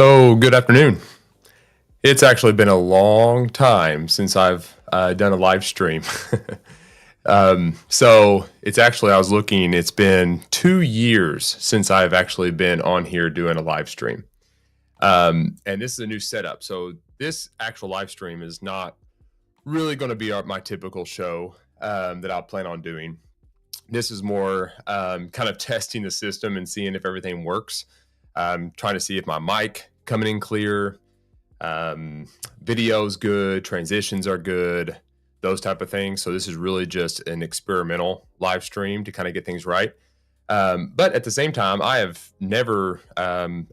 So, good afternoon. It's actually been a long time since I've done a live stream. So, it's actually, I was looking, it's been 2 years since I've actually been on here doing a live stream. And this is a new setup. So, this actual live stream is not really going to be my typical show that I'll plan on doing. This is more kind of testing the system and seeing if everything works. Trying to see if my mic coming in clear, video's good, transitions are good, those type of things. So this is really just an experimental live stream to kind of get things right. But at the same time, I have never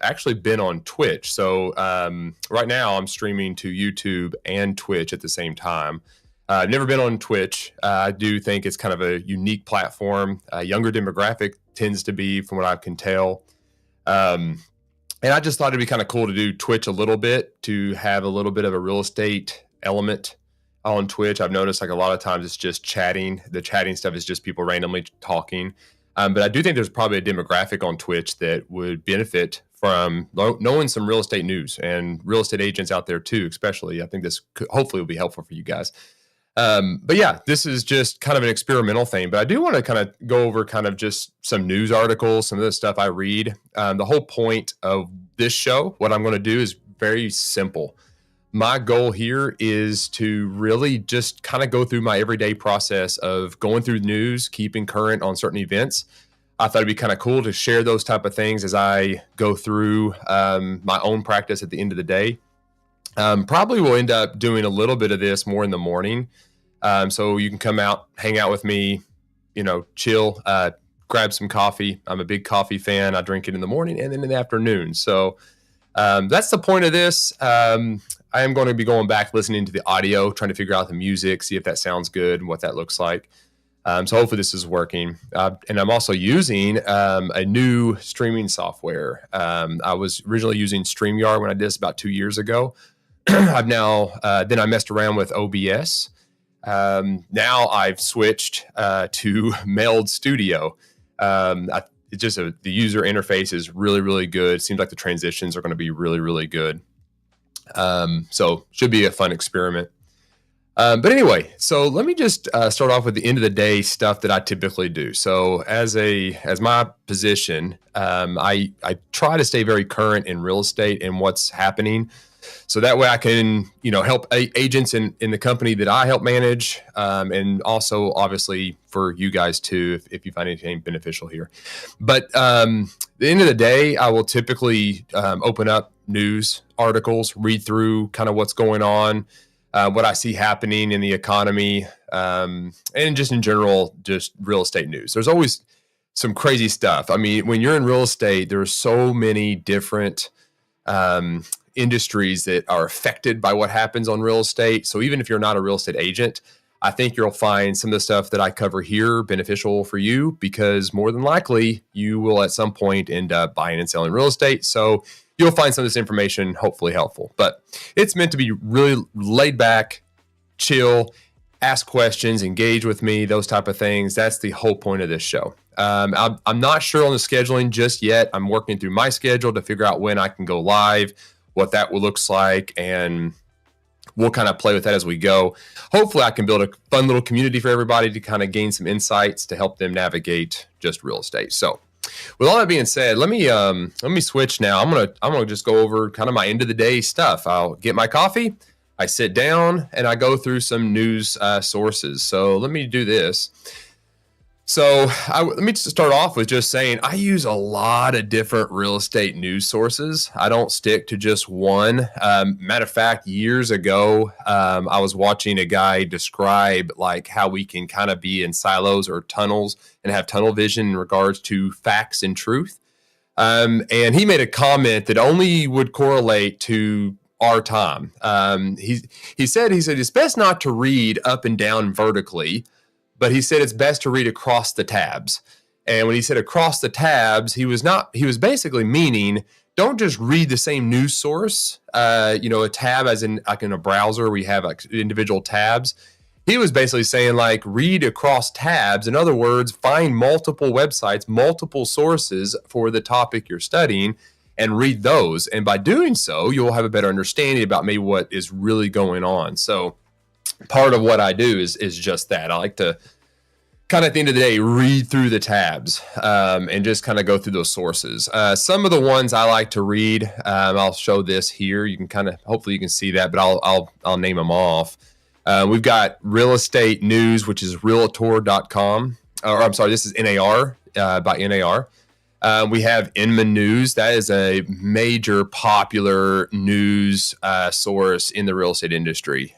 actually been on Twitch. So right now I'm streaming to YouTube and Twitch at the same time. I've never been on Twitch. I do think it's kind of a unique platform. Younger demographic tends to be, from what I can tell. And I just thought it'd be kind of cool to do Twitch a little bit, to have a little bit of a real estate element on Twitch. I've noticed like a lot of times it's just chatting. The chatting stuff is just people randomly talking. But I do think there's probably a demographic on Twitch that would benefit from knowing some real estate news, and real estate agents out there too, especially. I think this hopefully will be helpful for you guys. But yeah, this is just kind of an experimental thing, but I do want to kind of go over kind of just some news articles, some of the stuff I read. The whole point of this show, what I'm going to do is very simple. My goal here is to really just kind of go through my everyday process of going through news, keeping current on certain events. I thought it'd be kind of cool to share those type of things as I go through my own practice at the end of the day. Probably will end up doing a little bit of this more in the morning. So you can come out, hang out with me, chill, grab some coffee. I'm a big coffee fan. I drink it in the morning and then in the afternoon. So that's the point of this. I am going to be going back, listening to the audio, trying to figure out the music, see if that sounds good and what that looks like. So hopefully this is working. And I'm also using a new streaming software. I was originally using StreamYard when I did this about 2 years ago. I've now, then I messed around with OBS. Now I've switched to Meld Studio. The user interface is really, really good. Seems like the transitions are going to be really, really good. So should be a fun experiment. But anyway, so let me just start off with the end of the day stuff that I typically do. So as my position, I try to stay very current in real estate and what's happening. So that way I can, help agents in the company that I help manage, and also obviously for you guys too, if you find anything beneficial here. But the end of the day, I will typically open up news articles, read through kind of what's going on, what I see happening in the economy, and just in general, just real estate news. There's always some crazy stuff. I mean, when you're in real estate, there's so many different industries that are affected by what happens on real estate. So even if you're not a real estate agent, I think you'll find some of the stuff that I cover here beneficial for you, because more than likely you will at some point end up buying and selling real estate. So you'll find some of this information hopefully helpful. But it's meant to be really laid back, chill, ask questions, engage with me, those type of things. That's the whole point of this show. I'm not sure on the scheduling just yet. I'm working through my schedule to figure out when I can go live, what that looks like, and we'll kind of play with that as we go. Hopefully I can build a fun little community for everybody to kind of gain some insights to help them navigate just real estate. So with all that being said, let me switch now. I'm gonna just go over kind of my end of the day stuff. I'll get my coffee, I sit down, and I go through some news sources. So let me do this. So let me just start off with just saying I use a lot of different real estate news sources. I don't stick to just one. Matter of fact, years ago, I was watching a guy describe like how we can kind of be in silos or tunnels and have tunnel vision in regards to facts and truth. And he made a comment that only would correlate to our time. He said it's best not to read up and down vertically, but he said it's best to read across the tabs. And when he said across the tabs, he was basically meaning don't just read the same news source, a tab as in like in a browser, we have like individual tabs. He was basically saying like read across tabs. In other words, find multiple websites, multiple sources for the topic you're studying, and read those. And by doing so, you'll have a better understanding about maybe what is really going on. So part of what I do is just that. I like to kind of at the end of the day, read through the tabs and just kind of go through those sources. Some of the ones I like to read, I'll show this here. You can kind of, hopefully you can see that, but I'll name them off. We've got Real Estate News, which is realtor.com. Or I'm sorry, this is NAR by NAR. We have Inman News. That is a major popular news source in the real estate industry.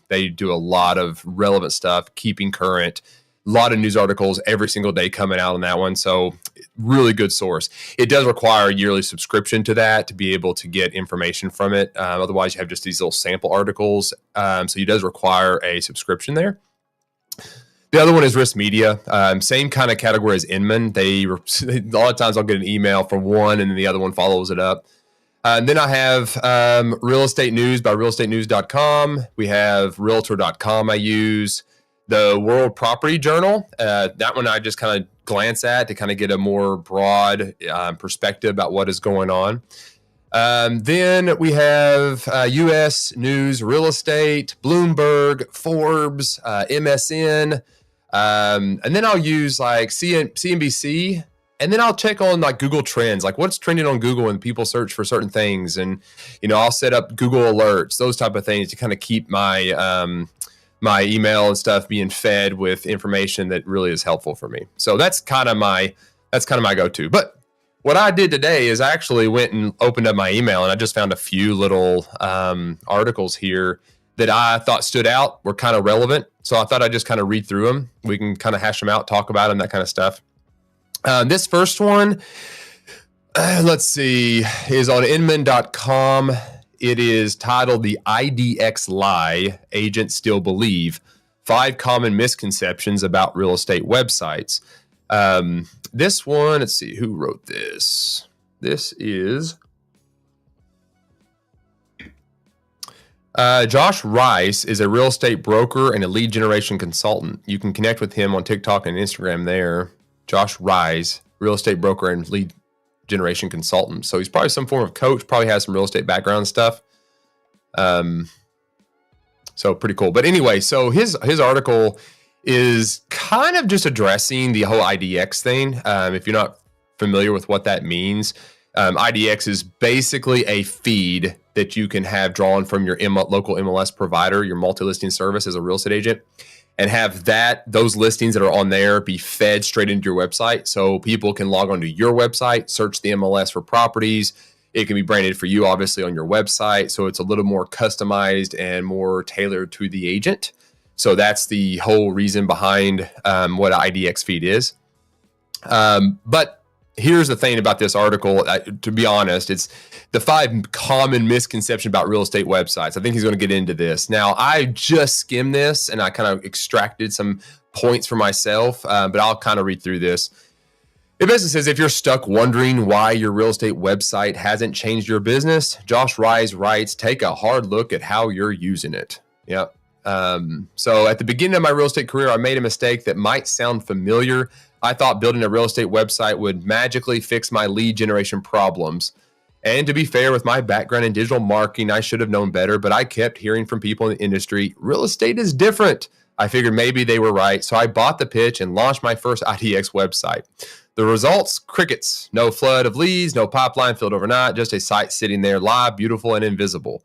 They do a lot of relevant stuff, keeping current. A lot of news articles every single day coming out on that one. So really good source. It does require a yearly subscription to that to be able to get information from it. Otherwise, you have just these little sample articles. So it does require a subscription there. The other one is Risk Media. Same kind of category as Inman. A lot of times I'll get an email from one and then the other one follows it up. Then I have Real Estate News by realestatenews.com. We have realtor.com I use. The World Property Journal, that one I just kind of glance at to kind of get a more broad perspective about what is going on. Then we have U.S. News, Real Estate, Bloomberg, Forbes, MSN, and then I'll use like CNBC, and then I'll check on like Google Trends, like what's trending on Google when people search for certain things, and I'll set up Google alerts, those type of things to kind of keep my my email and stuff being fed with information that really is helpful for me. So that's kind of my go-to. But what I did today is I actually went and opened up my email and I just found a few little articles here that I thought stood out, were kind of relevant. So I thought I'd just kind of read through them. We can kind of hash them out, talk about them, that kind of stuff. This first one, let's see, is on Inman.com. It is titled The IDX Lie Agents Still Believe, 5 Common Misconceptions About Real Estate Websites. This one, let's see, who wrote this? This is Josh Rice is a real estate broker and a lead generation consultant. You can connect with him on TikTok and Instagram there. Josh Rice, real estate broker and lead generation consultant. So he's probably some form of coach, probably has some real estate background stuff. So pretty cool. But anyway, so his article is kind of just addressing the whole IDX thing. If you're not familiar with what that means, IDX is basically a feed that you can have drawn from your local MLS provider, your multi-listing service as a real estate agent, and have those listings that are on there be fed straight into your website. So people can log onto your website, search the MLS for properties. It can be branded for you, obviously, on your website. So it's a little more customized and more tailored to the agent. So that's the whole reason behind what an IDX feed is. But here's the thing about this article. To be honest, it's the 5 common misconceptions about real estate websites. I think he's going to get into this. Now, I just skimmed this and I kind of extracted some points for myself, but I'll kind of read through this. It basically says, if you're stuck wondering why your real estate website hasn't changed your business, Josh Rice writes, take a hard look at how you're using it. Yep. So at the beginning of my real estate career, I made a mistake that might sound familiar. I thought building a real estate website would magically fix my lead generation problems. And to be fair, with my background in digital marketing, I should have known better, but I kept hearing from people in the industry, real estate is different. I figured maybe they were right. So I bought the pitch and launched my first IDX website. The results, crickets, no flood of leads, no pipeline filled overnight, just a site sitting there live, beautiful and invisible.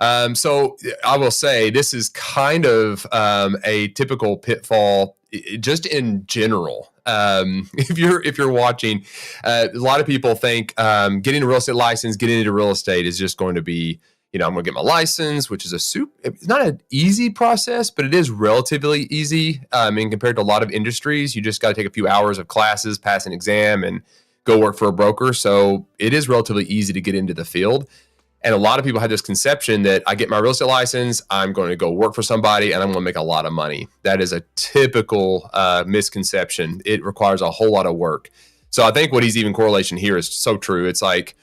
So I will say this is kind of a typical pitfall just in general. If you're watching, a lot of people think getting a real estate license, getting into real estate is just going to be, I'm going to get my license, which is it's not an easy process, but it is relatively easy. Compared to a lot of industries, you just got to take a few hours of classes, pass an exam, and go work for a broker. So it is relatively easy to get into the field. And a lot of people have this conception that I get my real estate license, I'm going to go work for somebody and I'm going to make a lot of money. That is a typical misconception. It requires a whole lot of work. So I think what he's even correlation here is so true. It's like,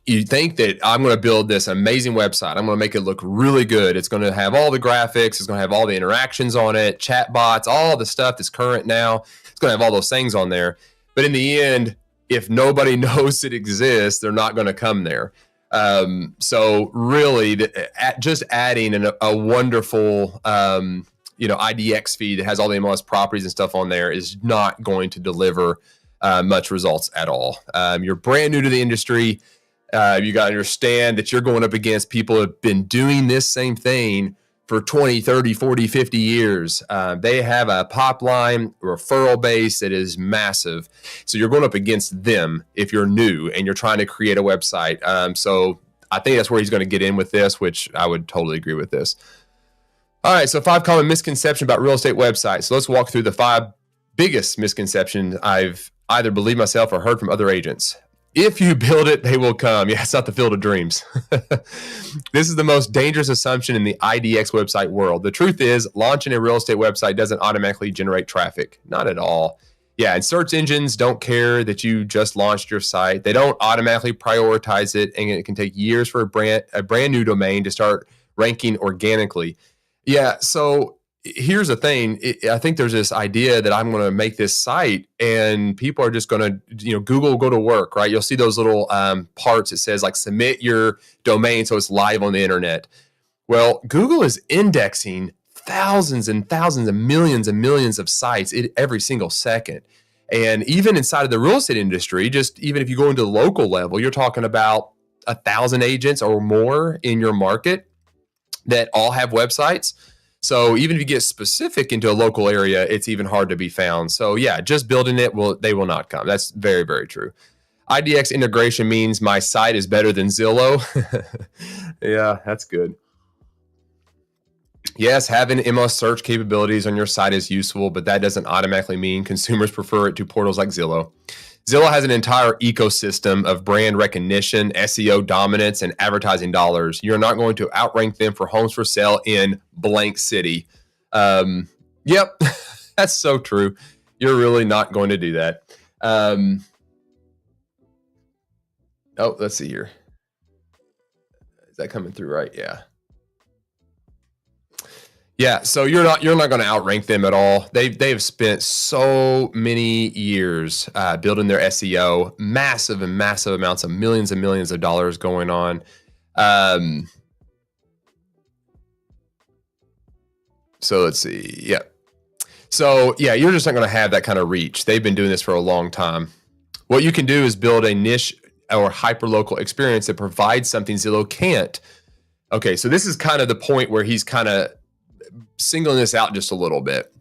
you think that I'm going to build this amazing website. I'm going to make it look really good. It's going to have all the graphics. It's going to have all the interactions on it, chat bots, all the stuff that's current now. It's going to have all those things on there. But in the end, if nobody knows it exists, they're not going to come there. So really, just adding a wonderful, IDX feed that has all the MLS properties and stuff on there is not going to deliver much results at all. You're brand new to the industry. You got to understand that you're going up against people who have been doing this same thing for 20, 30, 40, 50 years. They have a pipeline referral base that is massive. So you're going up against them if you're new and you're trying to create a website. So I think that's where he's going to get in with this, which I would totally agree with this. All right, so 5 common misconceptions about real estate websites. So let's walk through the 5 biggest misconceptions I've either believed myself or heard from other agents. If you build it, they will come. Yeah, it's not the field of dreams. This is the most dangerous assumption in the IDX website world. The truth is, launching a real estate website doesn't automatically generate traffic. Not at all. Yeah, and search engines don't care that you just launched your site. They don't automatically prioritize it, and it can take years for a brand new domain to start ranking organically. Yeah, so here's the thing. I think there's this idea that I'm going to make this site and people are just going to, Google will go to work, right? You'll see those little parts that says like submit your domain so it's live on the internet. Well, Google is indexing thousands and thousands and millions of sites every single second. And even inside of the real estate industry, just even if you go into the local level, you're talking about 1,000 agents or more in your market that all have websites. So even if you get specific into a local area, it's even hard to be found. So yeah, just building it, they will not come. That's very, very true. IDX integration means my site is better than Zillow. Yeah, that's good. Yes, having MLS search capabilities on your site is useful, but that doesn't automatically mean consumers prefer it to portals like Zillow. Zillow has an entire ecosystem of brand recognition, SEO dominance, and advertising dollars. You're not going to outrank them for homes for sale in blank city. Yep, that's so true. You're really not going to do that. Let's see here. Is that coming through right? Yeah. Yeah, so you're not going to outrank them at all. They've spent so many years building their SEO, massive amounts of millions and millions of dollars going on. So let's see. Yeah. So yeah, you're just not going to have that kind of reach. They've been doing this for a long time. What you can do is build a niche or hyper-local experience that provides something Zillow can't. Okay, so this is kind of the point where he's kind of singling this out just a little bit,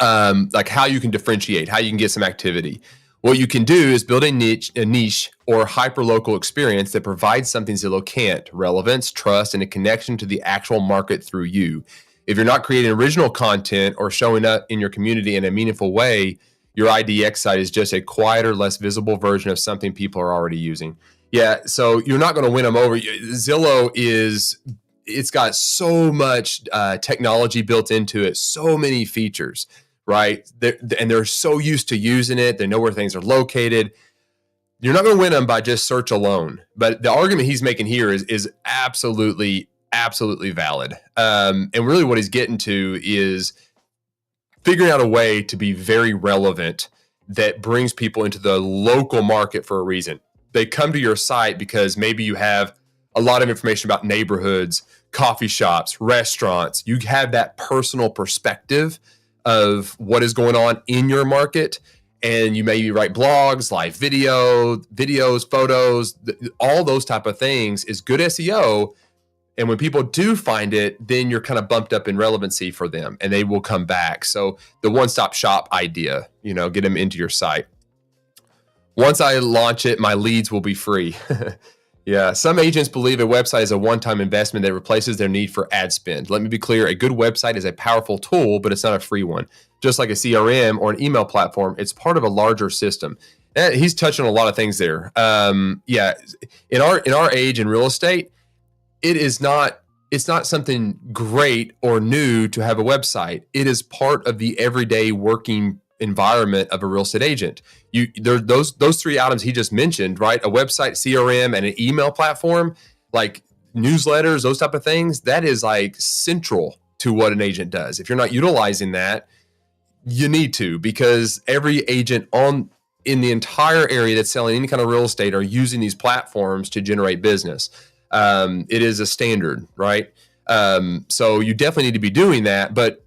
like how you can differentiate, how you can get some activity. What you can do is build a niche or hyper-local experience that provides something Zillow can't: relevance, trust, and a connection to the actual market through you. If you're not creating original content or showing up in your community in a meaningful way, your IDX site is just a quieter, less visible version of something people are already using. Yeah, so you're not going to win them over. Zillow it's got so much technology built into it, so many features, right? They're so used to using it. They know where things are located. You're not going to win them by just search alone. But the argument he's making here is absolutely valid. And really what he's getting to is figuring out a way to be very relevant that brings people into the local market for a reason. They come to your site because maybe you have a lot of information about neighborhoods, coffee shops, restaurants. You have that personal perspective of what is going on in your market. And you maybe write blogs, live videos, photos, all those type of things is good SEO. And when people do find it, then you're kind of bumped up in relevancy for them and they will come back. So the one-stop shop idea, get them into your site. Once I launch it, my leads will be free. Yeah, some agents believe a website is a one-time investment that replaces their need for ad spend. Let me be clear, a good website is a powerful tool, but it's not a free one. Just like a CRM or an email platform, it's part of a larger system. And he's touching on a lot of things there. Yeah, in our age in real estate, it's not something great or new to have a website. It is part of the everyday working environment of a real estate agent. Those 3 items he just mentioned, right? A website, CRM, and an email platform, like newsletters, those type of things, that is like central to what an agent does. If you're not utilizing that, you need to, because every agent on in the entire area that's selling any kind of real estate are using these platforms to generate business. It is a standard, right? So you definitely need to be doing that, but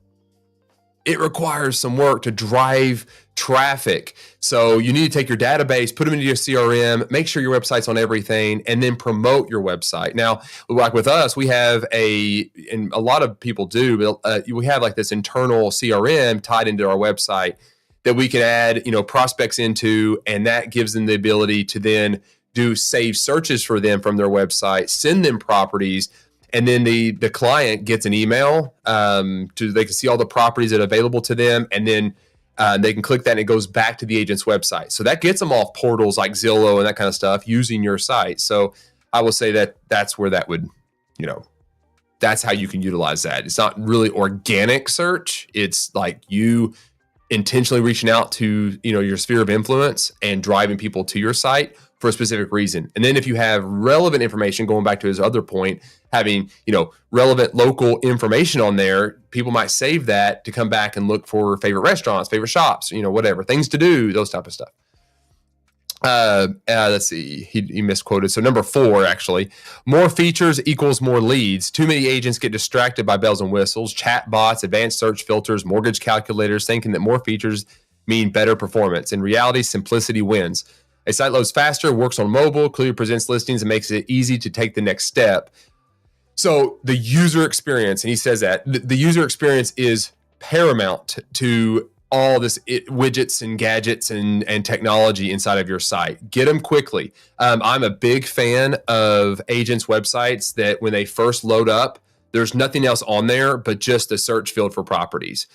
it requires some work to drive traffic. So you need to take your database, put them into your CRM, make sure your website's on everything, and then promote your website. Now, like with us, we have and a lot of people do, but we have like this internal CRM tied into our website that we can add, prospects into, and that gives them the ability to then do saved searches for them from their website, send them properties. And then the client gets an email they can see all the properties that are available to them. And then they can click that and it goes back to the agent's website. So that gets them off portals like Zillow and that kind of stuff using your site. So I will say that that's where that would, that's how you can utilize that. It's not really organic search. It's like you intentionally reaching out to, your sphere of influence and driving people to your site for a specific reason. And then if you have relevant information, going back to his other point, having, relevant local information on there, people might save that to come back and look for favorite restaurants, favorite shops, whatever, things to do, those type of stuff. Let's see, he misquoted. So number 4, actually, more features equals more leads. Too many agents get distracted by bells and whistles, chat bots, advanced search filters, mortgage calculators, thinking that more features mean better performance. In reality, simplicity wins. A site loads faster, works on mobile, clearly presents listings, and makes it easy to take the next step. So the user experience, and he says that, the user experience is paramount to all this widgets and gadgets and technology inside of your site. Get them quickly. I'm a big fan of agents' websites that when they first load up, there's nothing else on there but just the search field for properties.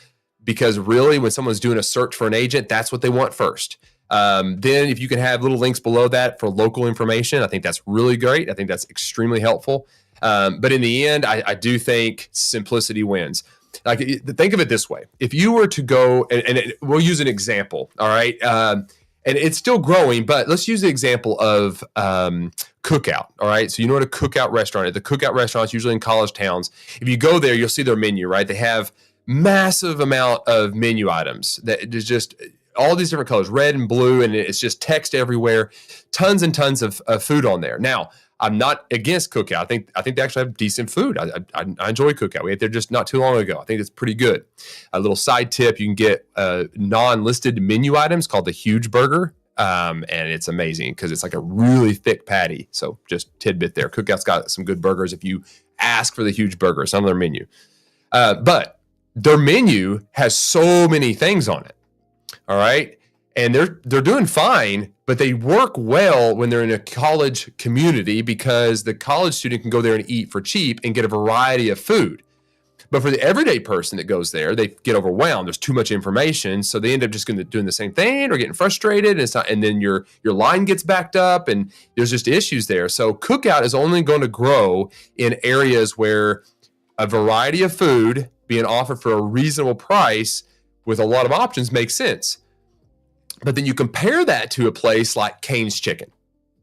Because really, when someone's doing a search for an agent, that's what they want first. Then if you can have little links below that for local information, I think that's really great. I think that's extremely helpful. But in the end, I do think simplicity wins. Like, think of it this way. If you were to go, and we'll use an example, all right? And it's still growing, but let's use the example of Cookout, all right? So you know what a Cookout restaurant is. The Cookout restaurants, usually in college towns, if you go there, you'll see their menu, right? They have massive amount of menu items that is just all these different colors, red and blue, and it's just text everywhere, tons and tons of food on there. Now, I'm not against Cookout. I think they actually have decent food. I enjoy Cookout. We ate there just not too long ago. I think it's pretty good. A little side tip, you can get non-listed menu items called the Huge Burger, and it's amazing because it's like a really thick patty. So just tidbit there. Cookout's got some good burgers if you ask for the Huge Burger, some of their menu. But their menu has so many things on it. All right. And they're doing fine, but they work well when they're in a college community because the college student can go there and eat for cheap and get a variety of food. But for the everyday person that goes there, they get overwhelmed. There's too much information. So they end up just doing the same thing or getting frustrated. And then your line gets backed up and there's just issues there. So Cookout is only going to grow in areas where a variety of food being offered for a reasonable price with a lot of options makes sense. But then you compare that to a place like Cane's Chicken.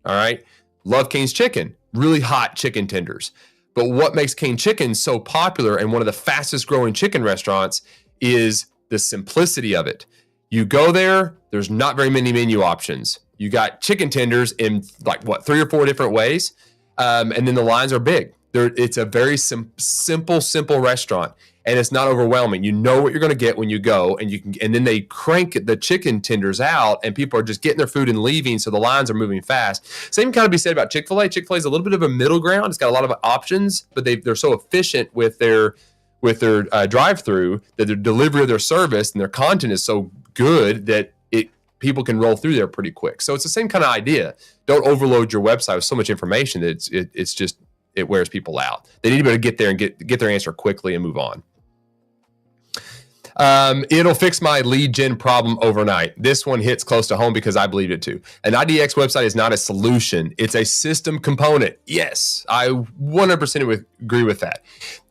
All right. Love Cane's Chicken, really hot chicken tenders. But what makes Cane's Chicken so popular and one of the fastest growing chicken restaurants is the simplicity of it. You go there, there's not very many menu options. You got chicken tenders in 3 or 4 different ways. And then the lines are big. It's a very simple restaurant. And it's not overwhelming. You know what you're going to get when you go, and then they crank the chicken tenders out, and people are just getting their food and leaving, so the lines are moving fast. Same kind of be said about Chick-fil-A. Chick-fil-A is a little bit of a middle ground. It's got a lot of options, but they're so efficient with their drive-through that their delivery of their service and their content is so good that people can roll through there pretty quick. So it's the same kind of idea. Don't overload your website with so much information that it wears people out. They need to be able to get there and get their answer quickly and move on. It'll fix my lead gen problem overnight. This one hits close to home because I believe it too. An IDX website is not a solution. It's a system component. Yes, I 100% agree with that.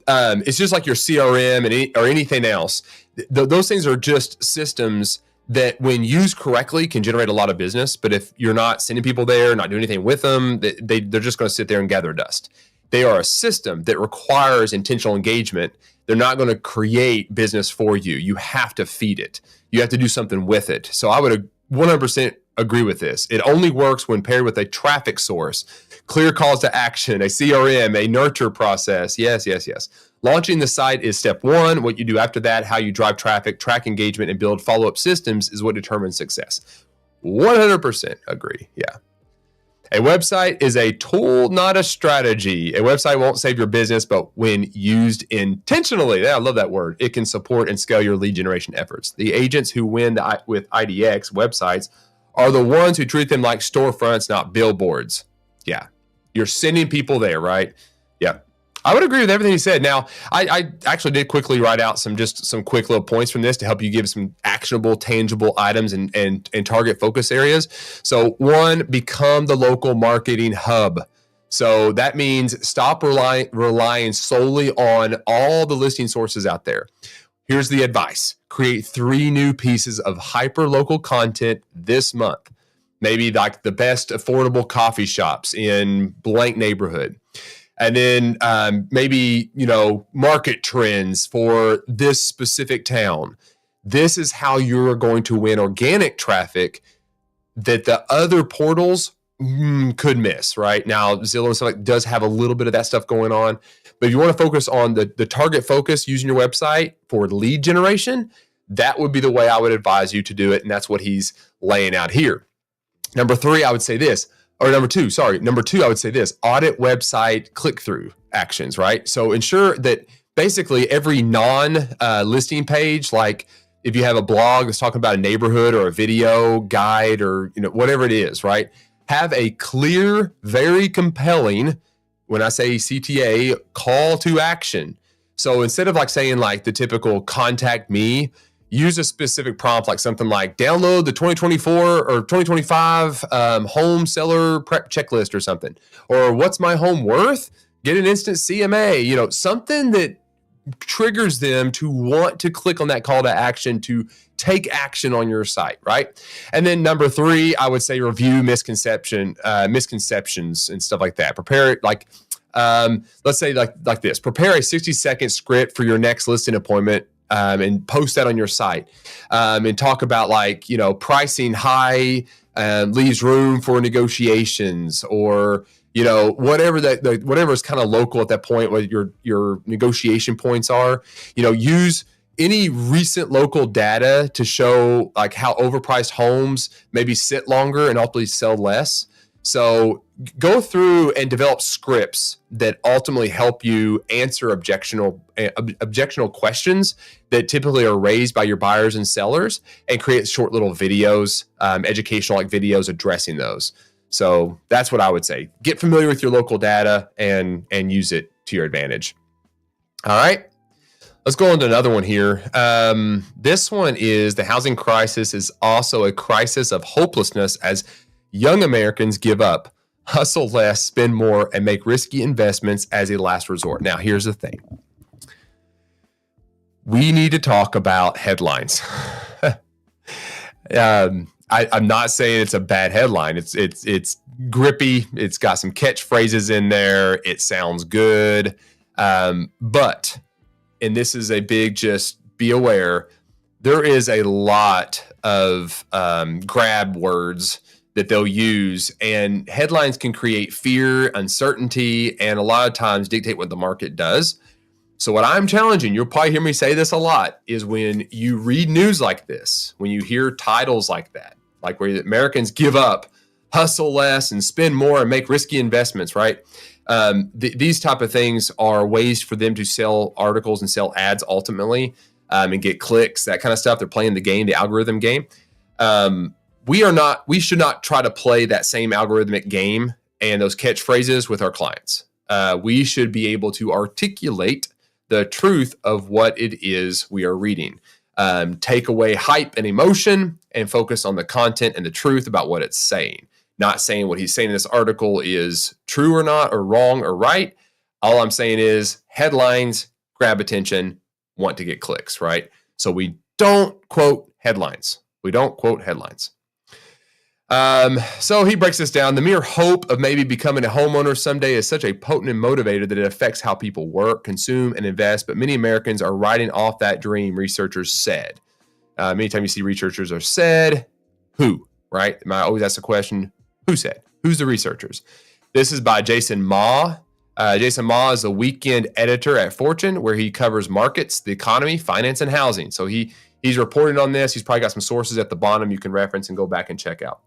It's just like your CRM or anything else. Those things are just systems that when used correctly can generate a lot of business. But if you're not sending people there, not doing anything with them, they're just going to sit there and gather dust. They are a system that requires intentional engagement. They're not going to create business for you. You have to feed it. You have to do something with it. So I would 100% agree with this. It only works when paired with a traffic source, clear calls to action, a CRM, a nurture process. Yes, yes, yes. Launching the site is step one. What you do after that, how you drive traffic, track engagement, and build follow-up systems is what determines success. 100% agree. Yeah. A website is a tool, not a strategy. A website won't save your business, but when used intentionally, yeah, I love that word, it can support and scale your lead generation efforts. The agents who win with IDX websites are the ones who treat them like storefronts, not billboards. Yeah. You're sending people there, right? Yeah. I would agree with everything he said. Now, I actually did quickly write out some quick little points from this to help you give some actionable, tangible items and target focus areas. So one, become the local marketing hub. So that means stop relying solely on all the listing sources out there. Here's the advice. Create 3 new pieces of hyper-local content this month. Maybe like the best affordable coffee shops in blank neighborhood. And then maybe, market trends for this specific town. This is how you're going to win organic traffic that the other portals could miss, right? Now, Zillow and stuff does have a little bit of that stuff going on. But if you want to focus on the target focus using your website for lead generation, that would be the way I would advise you to do it. And that's what he's laying out here. Number 2, I would say this. Number 2, I would say this: audit website click-through actions, right? So ensure that basically every non-listing page, like if you have a blog that's talking about a neighborhood or a video guide or whatever it is, right? Have a clear, very compelling, when I say CTA, call to action. So instead of saying the typical contact me, use a specific prompt, like something like download the 2024 or 2025 home seller prep checklist or something. Or what's my home worth? Get an instant CMA, something that triggers them to want to click on that call to action to take action on your site, right? And then number 3, I would say review misconceptions and stuff like that. Prepare it let's say like this. Prepare a 60-second script for your next listing appointment. And post that on your site and talk about pricing high leaves room for negotiations, or whatever whatever is kind of local at that point, what your negotiation points are. Use any recent local data to show how overpriced homes maybe sit longer and ultimately sell less. So go through and develop scripts that ultimately help you answer objectionable questions that typically are raised by your buyers and sellers, and create short little videos, educational videos addressing those. So that's what I would say. Get familiar with your local data and use it to your advantage. All right. Let's go on to another one here. This one is: the housing crisis is also a crisis of hopelessness as young Americans give up, hustle less, spend more, and make risky investments as a last resort. Now, here's the thing. We need to talk about headlines. I'm not saying it's a bad headline. It's grippy. It's got some catchphrases in there. It sounds good. But, and this is a big, just be aware, there is a lot of grab words that they'll use, and headlines can create fear, uncertainty, and a lot of times dictate what the market does. So what I'm challenging, you'll probably hear me say this a lot, is when you read news like this, when you hear titles like that, like where Americans give up, hustle less, and spend more and make risky investments, right? These type of things are ways for them to sell articles and sell ads ultimately, and get clicks, that kind of stuff. They're playing the game, the algorithm game. We should not try to play that same algorithmic game and those catchphrases with our clients. We should be able to articulate the truth of what it is we are reading. Take away hype and emotion and focus on the content and the truth about what it's saying. Not saying what he's saying in this article is true or not, or wrong or right. All I'm saying is headlines grab attention, want to get clicks, right? So we don't quote headlines. So he breaks this down. The mere hope of maybe becoming a homeowner someday is such a potent motivator that it affects how people work, consume, and invest. But many Americans are writing off that dream, researchers said. Anytime you see researchers are said, who, right? I always ask the question, who said? Who's the researchers? This is by Jason Ma. Jason Ma is a weekend editor at Fortune, where he covers markets, the economy, finance, and housing. So he's reporting on this. He's probably got some sources at the bottom you can reference and go back and check out.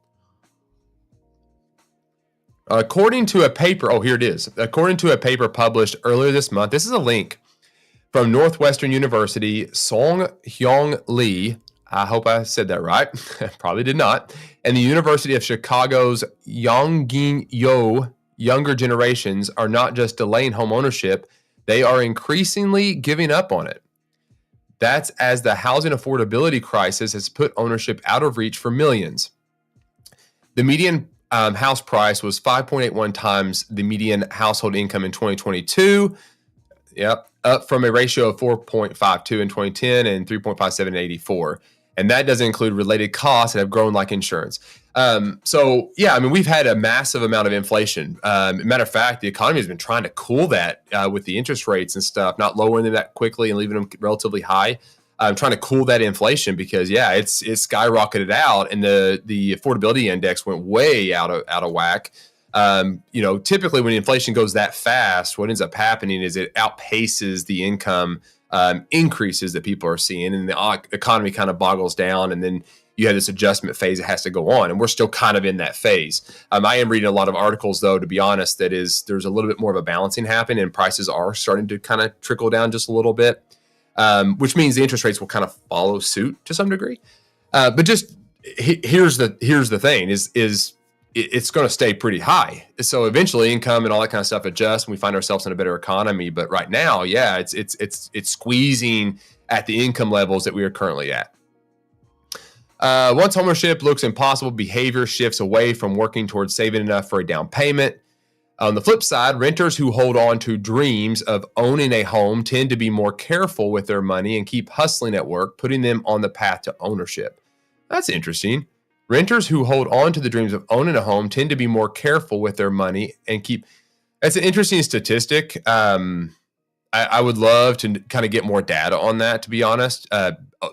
According to a paper, here it is. According to a paper published earlier this month, this is a link from Northwestern University, Song Hyung Lee. I hope I said that right. Probably did not. And the University of Chicago's Yongin Yo younger generations are not just delaying homeownership, they are increasingly giving up on it. That's as the housing affordability crisis has put ownership out of reach for millions. The median house price was 5.81 times the median household income in 2022. Yep, up from a ratio of 4.52 in 2010 and 3.57 in 84. And that doesn't include related costs that have grown like insurance. We've had a massive amount of inflation. Matter of fact, the economy has been trying to cool that with the interest rates and stuff, not lowering them that quickly and leaving them relatively high. Trying to cool that inflation because it's skyrocketed out, and the affordability index went way out of whack. Typically when inflation goes that fast, what ends up happening is it outpaces the income increases that people are seeing, and the economy kind of boggles down, and then you have this adjustment phase that has to go on, and we're still kind of in that phase. I am reading a lot of articles, though, to be honest, there's a little bit more of a balancing happening, and prices are starting to kind of trickle down just a little bit. Which means the interest rates will kind of follow suit to some degree. But just here's the thing is it's going to stay pretty high. So eventually income and all that kind of stuff adjusts and we find ourselves in a better economy. But right now, it's squeezing at the income levels that we are currently at. Once homeownership looks impossible, behavior shifts away from working towards saving enough for a down payment. On the flip side, renters who hold on to dreams of owning a home tend to be more careful with their money and keep hustling at work, putting them on the path to ownership. That's interesting. Renters who hold on to the dreams of owning a home tend to be more careful with their money and keep. That's an interesting statistic. I would love to kind of get more data on that, to be honest,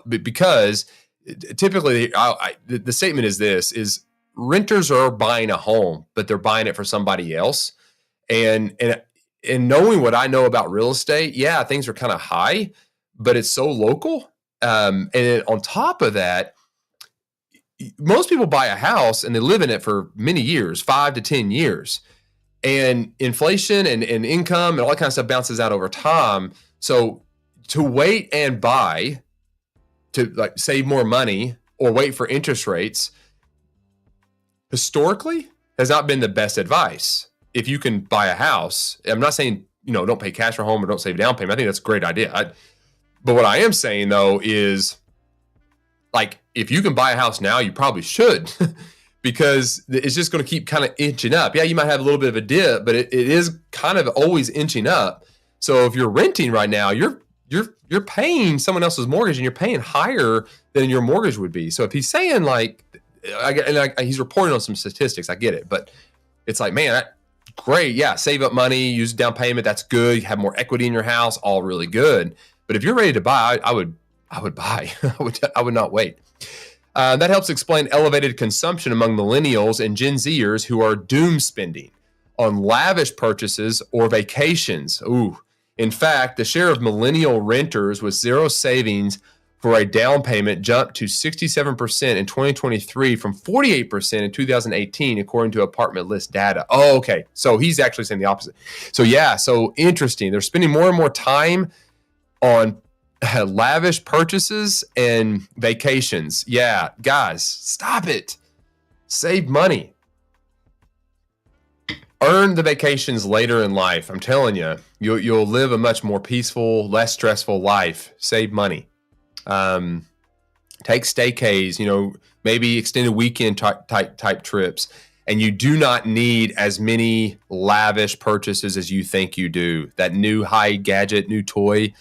because typically the statement is this, is renters are buying a home, but they're buying it for somebody else. And knowing what I know about real estate, things are kind of high, but it's so local. And then on top of that, most people buy a house and they live in it for many years, 5 to 10 years. And inflation and income and all that kind of stuff bounces out over time. So to wait and buy, to save more money or wait for interest rates, historically has not been the best advice. If you can buy a house, I'm not saying, don't pay cash for a home or don't save down payment. I think that's a great idea. But what I am saying though is, if you can buy a house now, you probably should because it's just going to keep kind of inching up. Yeah, you might have a little bit of a dip, but it is kind of always inching up. So if you're renting right now, you're paying someone else's mortgage and you're paying higher than your mortgage would be. So if he's saying he's reporting on some statistics, I get it, but it's man, great. Yeah. Save up money, use down payment. That's good. You have more equity in your house, all really good. But if you're ready to buy, I would buy. I would not wait. That helps explain elevated consumption among millennials and Gen Zers who are doomspending on lavish purchases or vacations. Ooh. In fact, the share of millennial renters with zero savings for a down payment jumped to 67% in 2023 from 48% in 2018, according to Apartment List data. Oh, okay. So he's actually saying the opposite. So interesting. They're spending more and more time on lavish purchases and vacations. Yeah, guys, stop it. Save money. Earn the vacations later in life. I'm telling you, you'll live a much more peaceful, less stressful life. Save money. Take staycays, maybe extended weekend type trips. And you do not need as many lavish purchases as you think you do. That new high gadget, new toy,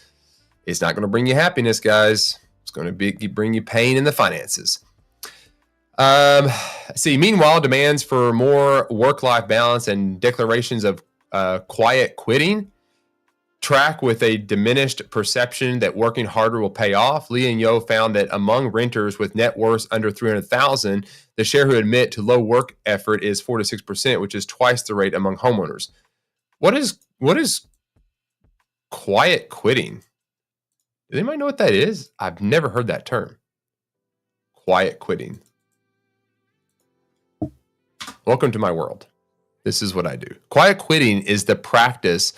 it's not going to bring you happiness, guys. It's going to bring you pain in the finances. Meanwhile, demands for more work-life balance and declarations of quiet quitting track with a diminished perception that working harder will pay off, Lee and Yo found that among renters with net worths under 300,000, the share who admit to low work effort is 4 to 6%, which is twice the rate among homeowners. What is quiet quitting? Does anybody know what that is? I've never heard that term. Quiet quitting. Welcome to my world. This is what I do. Quiet quitting is the practice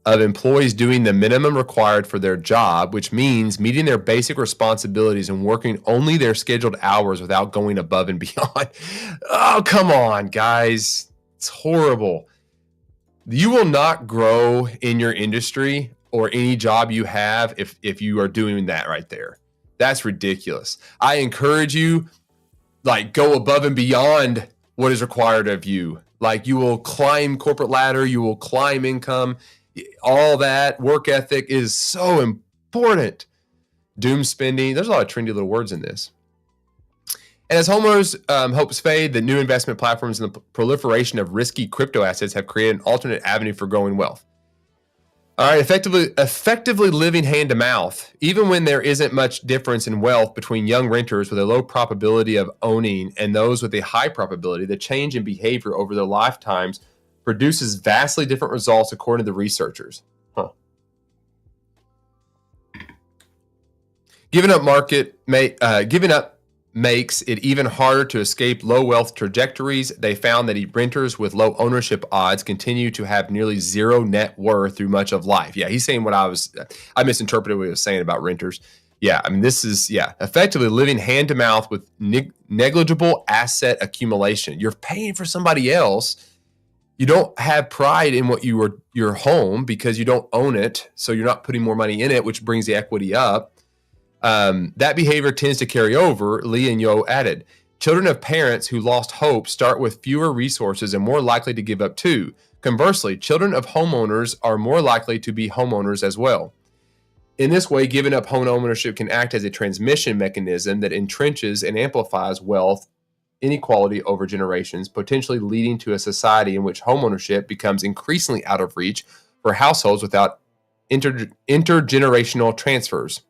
of employees doing the minimum required for their job, which means meeting their basic responsibilities and working only their scheduled hours without going above and beyond. Oh, come on, guys. It's horrible. You will not grow in your industry or any job you have if you are doing that right there. That's ridiculous. I encourage you, go above and beyond what is required of you. You will climb corporate ladder, you will climb income. All that work ethic is so important. Doomspending. There's a lot of trendy little words in this. And as homeowners' hopes fade, the new investment platforms and the proliferation of risky crypto assets have created an alternate avenue for growing wealth. All right, effectively living hand to mouth, even when there isn't much difference in wealth between young renters with a low probability of owning and those with a high probability, the change in behavior over their lifetimes produces vastly different results according to the researchers. Giving up makes it even harder to escape low wealth trajectories. They found that renters with low ownership odds continue to have nearly zero net worth through much of life. Yeah, he's saying I misinterpreted what he was saying about renters. Yeah, I mean, this is, effectively living hand to mouth with negligible asset accumulation. You're paying for somebody else. You don't have pride in your home because you don't own it. So you're not putting more money in it, which brings the equity up. That behavior tends to carry over, Lee and Yo added. Children of parents who lost hope start with fewer resources and more likely to give up too. Conversely, children of homeowners are more likely to be homeowners as well. In this way, giving up home ownership can act as a transmission mechanism that entrenches and amplifies wealth inequality over generations, potentially leading to a society in which homeownership becomes increasingly out of reach for households without intergenerational transfers.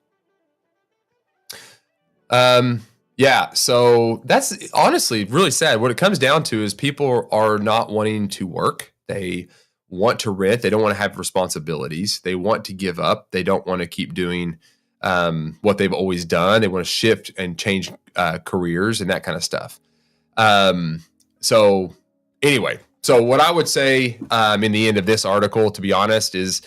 So that's honestly really sad. What it comes down to is people are not wanting to work. They want to rent. They don't want to have responsibilities. They want to give up. They don't want to keep doing what they've always done. They want to shift and change careers and that kind of stuff. So what I would say in the end of this article, to be honest, is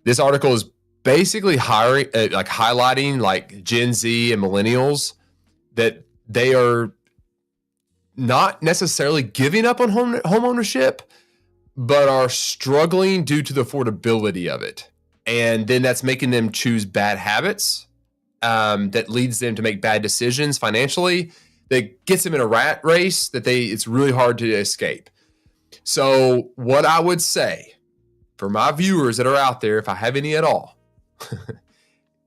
this article is basically highlighting Gen Z and millennials that they are not necessarily giving up on home ownership, but are struggling due to the affordability of it. And then that's making them choose bad habits that leads them to make bad decisions financially, that gets them in a rat race that it's really hard to escape. So what I would say for my viewers that are out there, if I have any at all,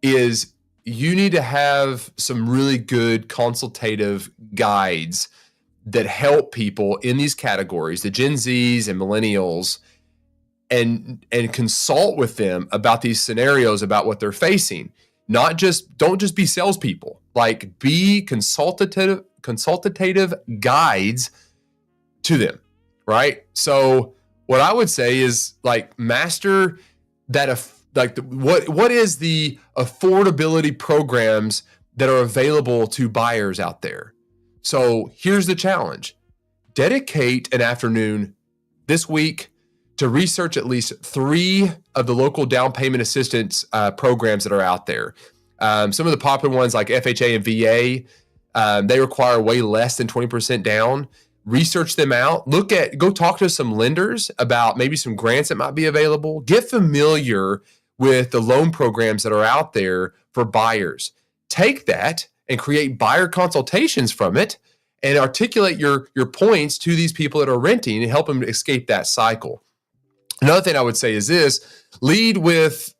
is you need to have some really good consultative guides that help people in these categories, the Gen Zs and millennials, and consult with them about these scenarios, about what they're facing. Don't just be salespeople. Be consultative guides to them, right? So what I would say is master that. What is the affordability programs that are available to buyers out there? So here's the challenge. Dedicate an afternoon this week to research at least 3 of the local down payment assistance programs that are out there. Some of the popular ones like FHA and VA, they require way less than 20% down. Research them out. Go talk to some lenders about maybe some grants that might be available. Get familiar with the loan programs that are out there for buyers. Take that and create buyer consultations from it and articulate your points to these people that are renting and help them escape that cycle. Another thing I would say is this: lead with,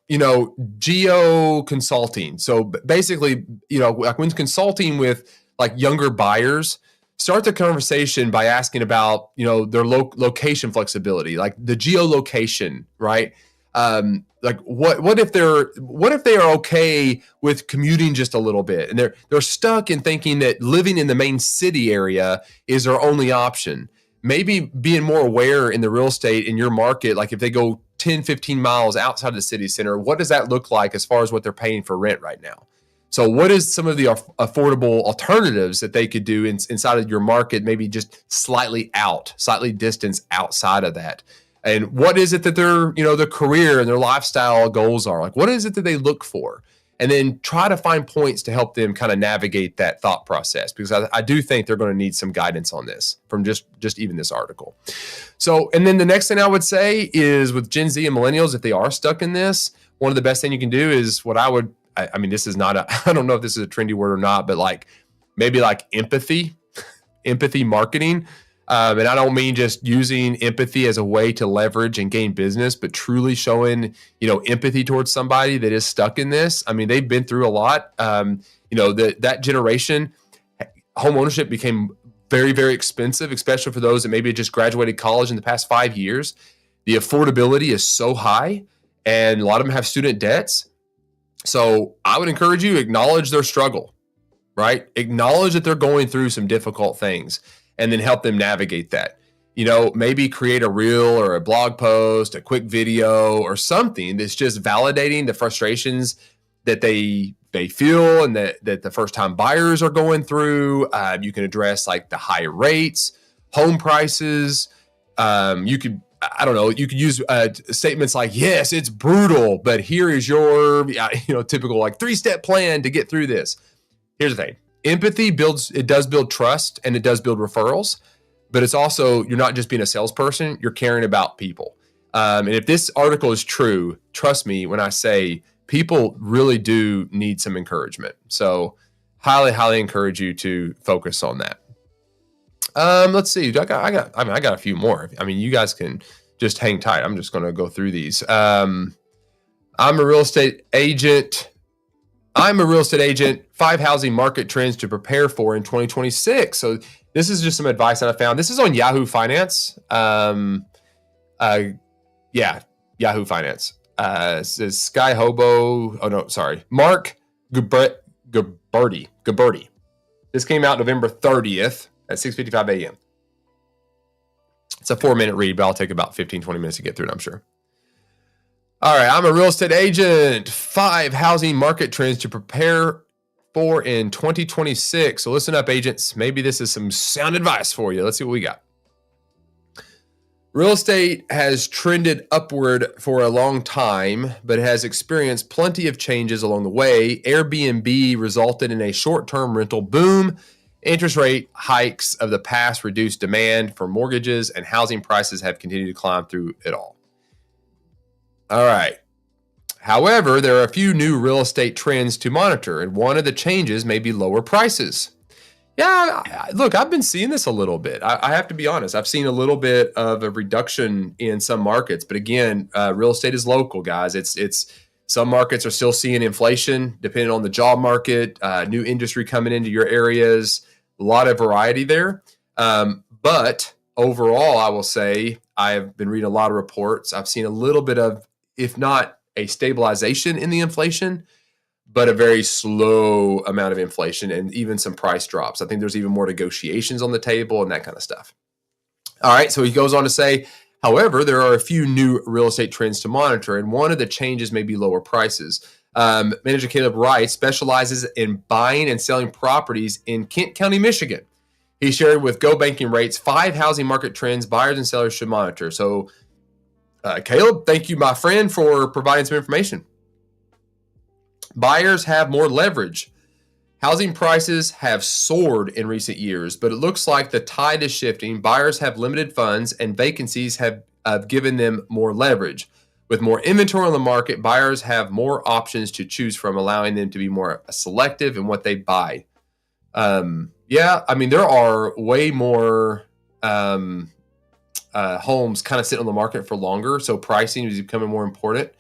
geo consulting. So basically, when consulting with younger buyers, start the conversation by asking about, their location flexibility, the geolocation, right? Like what if they are okay with commuting just a little bit, and they're stuck in thinking that living in the main city area is their only option. Maybe being more aware in the real estate in your market, like if they go 10, 15 miles outside of the city center, what does that look like as far as what they're paying for rent right now? So what is some of the affordable alternatives that they could do inside of your market, maybe just slightly distance outside of that? And what is it that their career and their lifestyle goals are? Like, what is it that they look for? And then try to find points to help them kind of navigate that thought process, because I do think they're going to need some guidance on this from just even this article. So, and then the next thing I would say is with Gen Z and millennials, if they are stuck in this, one of the best thing you can do is what I mean, this is not I don't know if this is a trendy word or not, but like maybe like empathy marketing. And I don't mean just using empathy as a way to leverage and gain business, but truly showing, empathy towards somebody that is stuck in this. I mean, they've been through a lot. That generation, home ownership became very, very expensive, especially for those that maybe just graduated college in the past 5 years. The affordability is so high, and a lot of them have student debts. So I would encourage you to acknowledge their struggle, right? Acknowledge that they're going through some difficult things, and then help them navigate that. Maybe create a reel or a blog post, a quick video or something that's just validating the frustrations that they feel and that the first time buyers are going through. You can address like the high rates, home prices. You could use statements like, yes, it's brutal, but here is your, typical like 3-step plan to get through this. Here's the thing. Empathy does build trust, and it does build referrals, but it's also, you're not just being a salesperson, you're caring about people. And if this article is true, trust me when I say people really do need some encouragement. So highly, highly encourage you to focus on that. Let's see. I got a few more. I mean, you guys can just hang tight. I'm just going to go through these. I'm a real estate agent. 5 housing market trends to prepare for in 2026. So this is just some advice that I found. This is on Yahoo Finance. Yahoo Finance. It says Sky Hobo. Oh no, sorry. Mark Gaberti. This came out November 30th at 6:55 a.m. It's a 4-minute read, but I'll take about 15, 20 minutes to get through it, I'm sure. All right, I'm a real estate agent. 5 housing market trends to prepare for in 2026. So listen up, agents. Maybe this is some sound advice for you. Let's see what we got. Real estate has trended upward for a long time, but has experienced plenty of changes along the way. Airbnb resulted in a short-term rental boom. Interest rate hikes of the past reduced demand for mortgages, and housing prices have continued to climb through it all. All right. However, there are a few new real estate trends to monitor, and one of the changes may be lower prices. Yeah, look, I've been seeing this a little bit. I have to be honest. I've seen a little bit of a reduction in some markets, but again, real estate is local, guys. It's some markets are still seeing inflation, depending on the job market, new industry coming into your areas, a lot of variety there. But overall, I will say I've been reading a lot of reports. I've seen a little bit of, if not a stabilization in the inflation, but a very slow amount of inflation and even some price drops. I think there's even more negotiations on the table and that kind of stuff. All right, so he goes on to say, however, there are a few new real estate trends to monitor, and one of the changes may be lower prices. Manager Caleb Wright specializes in buying and selling properties in Kent County, Michigan. He shared with Go Banking Rates 5 housing market trends buyers and sellers should monitor. So, Caleb, thank you, my friend, for providing some information. Buyers have more leverage. Housing prices have soared in recent years, but it looks like the tide is shifting. Buyers have limited funds, and vacancies have given them more leverage. With more inventory on the market, buyers have more options to choose from, allowing them to be more selective in what they buy. Yeah, I mean, there are way more homes kind of sitting on the market for longer, so pricing is becoming more important.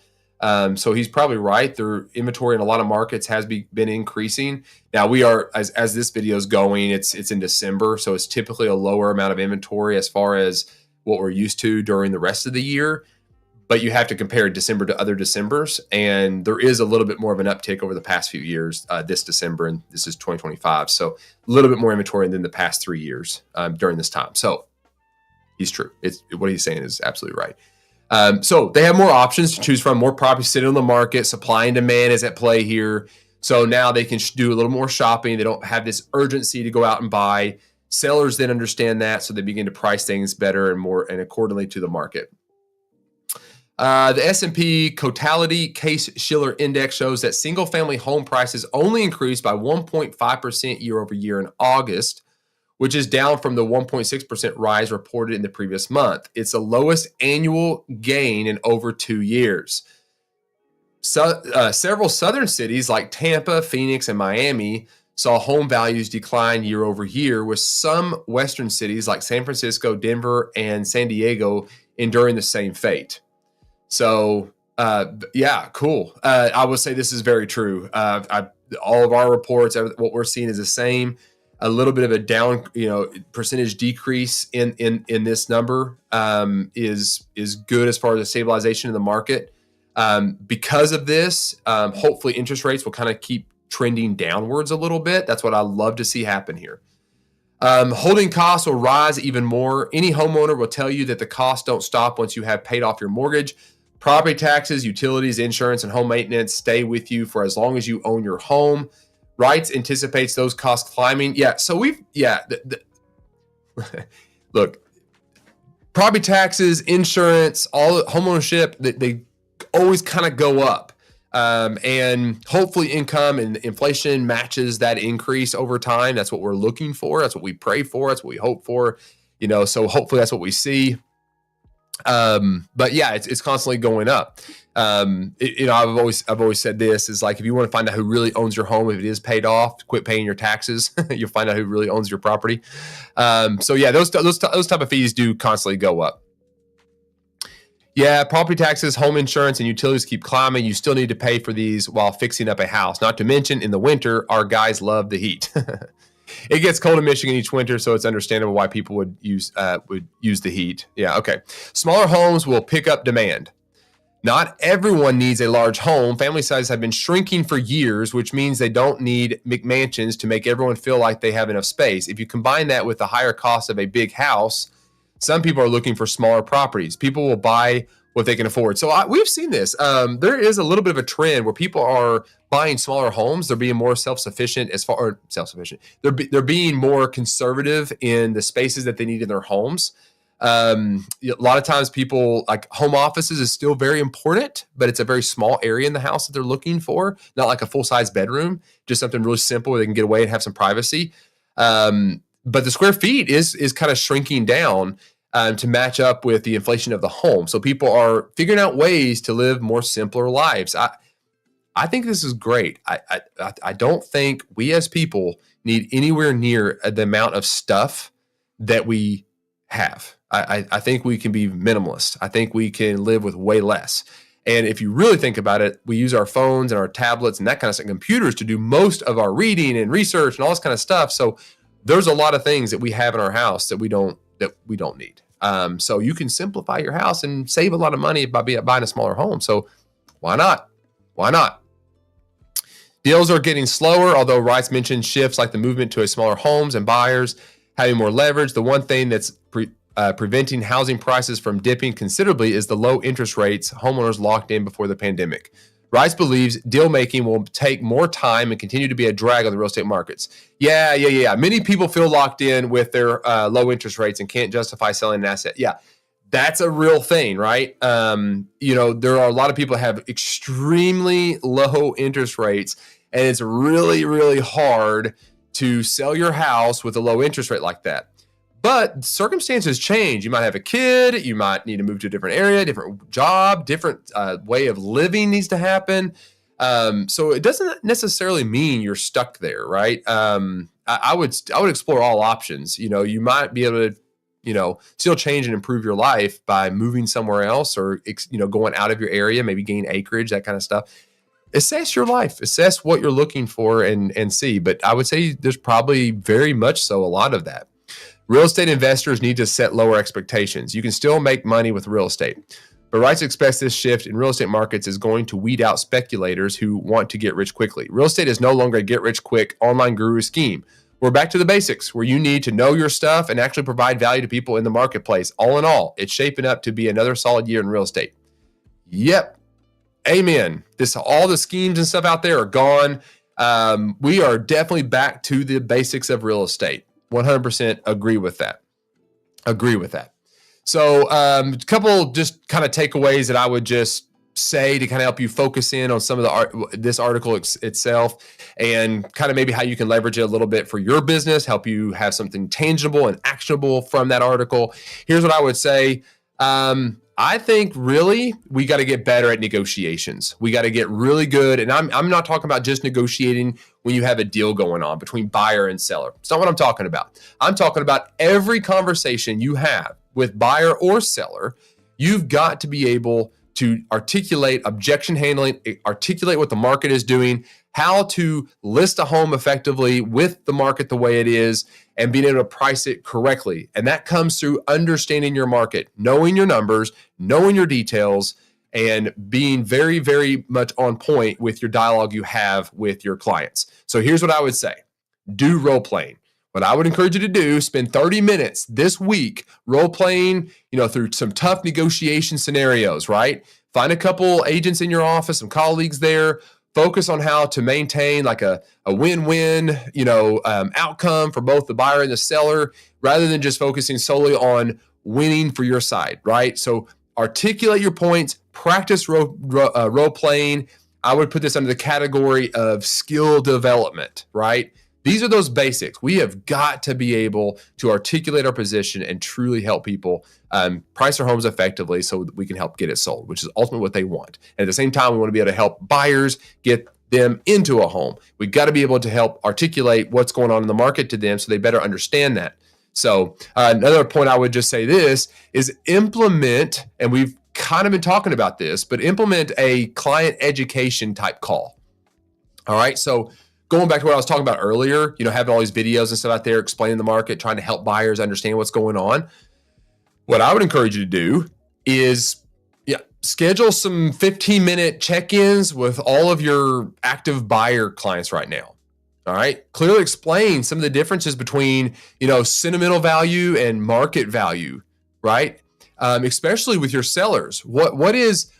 So he's probably right. Their inventory in a lot of markets has been increasing. Now we are, as this video is going, it's in December, so it's typically a lower amount of inventory as far as what we're used to during the rest of the year. but you have to compare December to other Decembers. And there is a little bit more of an uptick over the past few years, this December, and this is 2025. So a little bit more inventory than the past 3 years during this time. So he's true. What he's saying is absolutely right. So they have more options to choose from, more properties sitting on the market. Supply and demand is at play here. So now they can do a little more shopping. They don't have this urgency to go out and buy. Sellers then understand that, so they begin to price things better and more and accordingly to the market. The S&P Totality Case-Shiller Index shows that single-family home prices only increased by 1.5% year over year in August, which is down from the 1.6% rise reported in the previous month. It's the lowest annual gain in over 2 years. So, several southern cities like Tampa, Phoenix, and Miami saw home values decline year over year, with some western cities like San Francisco, Denver, and San Diego enduring the same fate. So, yeah, cool. I would say this is very true. All of our reports, what we're seeing is the same. A little bit of a down, percentage decrease in this number is good as far as the stabilization of the market. Because of this, hopefully interest rates will kind of keep trending downwards a little bit. That's what I love to see happen here. Holding costs will rise even more. Any homeowner will tell you that the costs don't stop once you have paid off your mortgage. Property taxes, utilities, insurance, and home maintenance stay with you for as long as you own your home. Wrights anticipates those costs climbing. Yeah, so look, property taxes, insurance, all homeownership, they always kind of go up. And hopefully income and inflation matches that increase over time. That's what we're looking for. That's what we pray for. That's what we hope for, so hopefully that's what we see. But yeah, it's constantly going up. I've always said this is like, if you want to find out who really owns your home, if it is paid off, quit paying your taxes. You'll find out who really owns your property. So yeah, those type of fees do constantly go up. Yeah, property taxes, home insurance, and utilities keep climbing. You still need to pay for these while fixing up a house. Not to mention, in the winter, our guys love the heat. It gets cold in Michigan each winter, so it's understandable why people would use the heat. Yeah, okay. Smaller homes will pick up demand. Not everyone needs a large home. Family sizes have been shrinking for years, which means they don't need McMansions to make everyone feel like they have enough space. If you combine that with the higher cost of a big house, some people are looking for smaller properties. People will buy what they can afford. So we've seen this. There is a little bit of a trend where people are buying smaller homes. They're being more self-sufficient They're being more conservative in the spaces that they need in their homes. A lot of times people, like, home offices is still very important, but it's a very small area in the house that they're looking for. Not like a full-size bedroom, just something really simple where they can get away and have some privacy. But the square feet is kind of shrinking down to match up with the inflation of the home. So people are figuring out ways to live more simpler lives. I think this is great. I don't think we as people need anywhere near the amount of stuff that we have. I think we can be minimalist. I think we can live with way less. And if you really think about it, we use our phones and our tablets and that kind of stuff, computers, to do most of our reading and research and all this kind of stuff. So there's a lot of things that we have in our house that we don't need. So you can simplify your house and save a lot of money by buying a smaller home. So why not? Why not? Deals are getting slower, although Rice mentioned shifts like the movement to a smaller homes and buyers having more leverage. The one thing that's preventing housing prices from dipping considerably is the low interest rates homeowners locked in before the pandemic. Rice believes deal making will take more time and continue to be a drag on the real estate markets. Yeah. Many people feel locked in with their low interest rates and can't justify selling an asset. Yeah, that's a real thing, right? There are a lot of people that have extremely low interest rates, and it's really, really hard to sell your house with a low interest rate like that. But circumstances change. You might have a kid. You might need to move to a different area, different job, different way of living needs to happen. So it doesn't necessarily mean you're stuck there, right? I would explore all options. You might be able to, still change and improve your life by moving somewhere else, or going out of your area, maybe gain acreage, that kind of stuff. Assess your life, assess what you're looking for, and see. But I would say there's probably very much so a lot of that. Real estate investors need to set lower expectations. You can still make money with real estate, But Rice expects this shift in real estate markets is going to weed out speculators who want to get rich quickly. Real estate is no longer a get rich quick online guru scheme. We're back to the basics where you need to know your stuff and actually provide value to people in the marketplace. All in all, it's shaping up to be another solid year in real estate. Yep. Amen. All the schemes and stuff out there are gone. We are definitely back to the basics of real estate. 100% agree with that. So a couple just kind of takeaways that I would just say to kind of help you focus in on some of this article itself, and kind of maybe how you can leverage it a little bit for your business, help you have something tangible and actionable from that article. Here's what I would say. I think really we got to get better at negotiations. We got to get really good. And I'm not talking about just negotiating when you have a deal going on between buyer and seller. It's not what I'm talking about. I'm talking about every conversation you have with buyer or seller. You've got to be able to articulate objection handling, articulate what the market is doing, how to list a home effectively with the market the way it is, and being able to price it correctly. And that comes through understanding your market, knowing your numbers, knowing your details, and being very, very much on point with your dialogue you have with your clients. So here's what I would say. Do role playing. What I would encourage you to do, spend 30 minutes this week role playing, through some tough negotiation scenarios, right? Find a couple agents in your office, some colleagues there. Focus on how to maintain like a win-win, outcome for both the buyer and the seller, rather than just focusing solely on winning for your side, right? So articulate your points, practice role playing. I would put this under the category of skill development, right? These are those basics. We have got to be able to articulate our position and truly help people price their homes effectively so that we can help get it sold, which is ultimately what they want. And at the same time, we want to be able to help buyers get them into a home. We've got to be able to help articulate what's going on in the market to them so they better understand that. So another point I would just say this is implement, and we've kind of been talking about this, but implement a client education type call. All right. So going back to what I was talking about earlier, having all these videos and stuff out there explaining the market, trying to help buyers understand what's going on. What I would encourage you to do is schedule some 15-minute check-ins with all of your active buyer clients right now. All right. Clearly explain some of the differences between, sentimental value and market value, right? Especially with your sellers. What is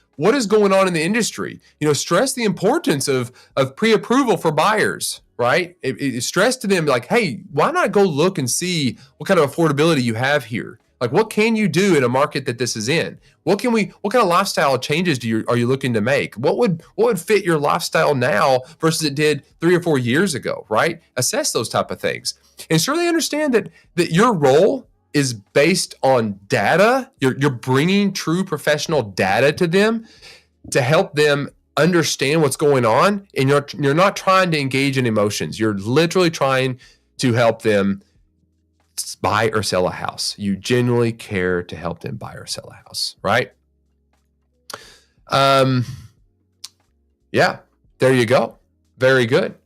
going on in the industry? Stress the importance of pre-approval for buyers, right? Stress to them like, hey, why not go look and see what kind of affordability you have here? Like, what can you do in a market that this is in? What kind of lifestyle changes are you looking to make? What would fit your lifestyle now versus it did 3 or 4 years ago, right? Assess those type of things. And surely understand that your role is based on data. You're bringing true professional data to them to help them understand what's going on. And you're not trying to engage in emotions. You're literally trying to help them buy or sell a house. You genuinely care to help them buy or sell a house, right? Yeah, there you go. Very good.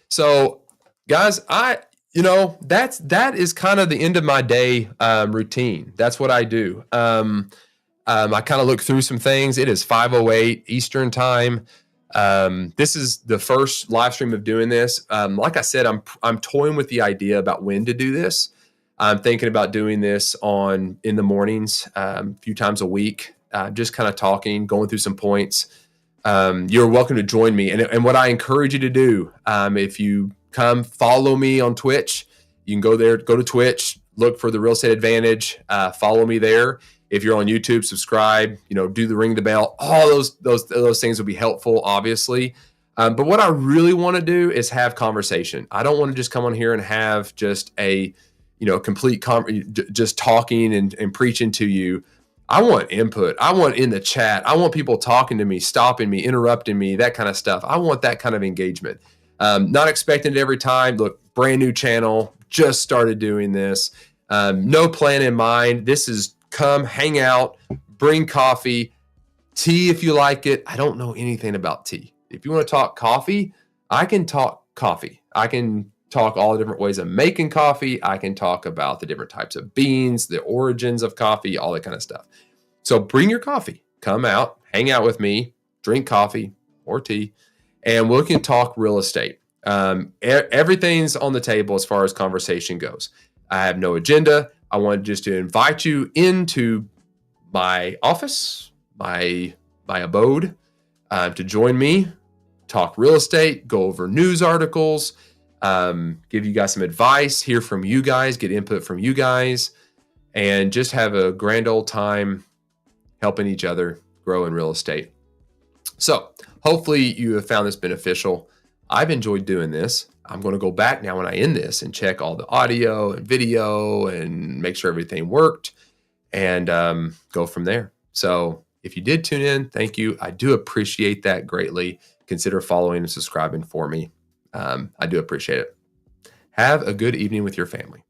So guys, that is kind of the end of my day routine. That's what I do. I kind of look through some things. It is 5:08 Eastern time. This is the first live stream of doing this. Like I said, I'm toying with the idea about when to do this. I'm thinking about doing this in the mornings, a few times a week, just kind of talking, going through some points. You're welcome to join me. And what I encourage you to do, if you come follow me on Twitch, you can go to Twitch, look for the Real Estate Advantage, follow me there. If you're on YouTube, subscribe, do the ring the bell. All those things will be helpful, obviously. But what I really want to do is have conversation. I don't want to just come on here and have just a complete just talking and preaching to you. I want input. I want in the chat. I want people talking to me, stopping me, interrupting me, that kind of stuff. I want that kind of engagement. Not expecting it every time. Look, brand new channel, just started doing this. No plan in mind. This is come, hang out, bring coffee, tea if you like it. I don't know anything about tea. If you want to talk coffee, I can talk coffee. I can talk all the different ways of making coffee. I can talk about the different types of beans, the origins of coffee, all that kind of stuff. So bring your coffee. come out, hang out with me, drink coffee or tea, and we can talk real estate. Everything's on the table as far as conversation goes. I have no agenda. I want just to invite you into my office, my abode, to join me, talk real estate, go over news articles, give you guys some advice, hear from you guys, get input from you guys, and just have a grand old time helping each other grow in real estate. So hopefully you have found this beneficial. I've enjoyed doing this. I'm going to go back now when I end this and check all the audio and video and make sure everything worked and go from there. So if you did tune in, thank you. I do appreciate that greatly. Consider following and subscribing for me. I do appreciate it. Have a good evening with your family.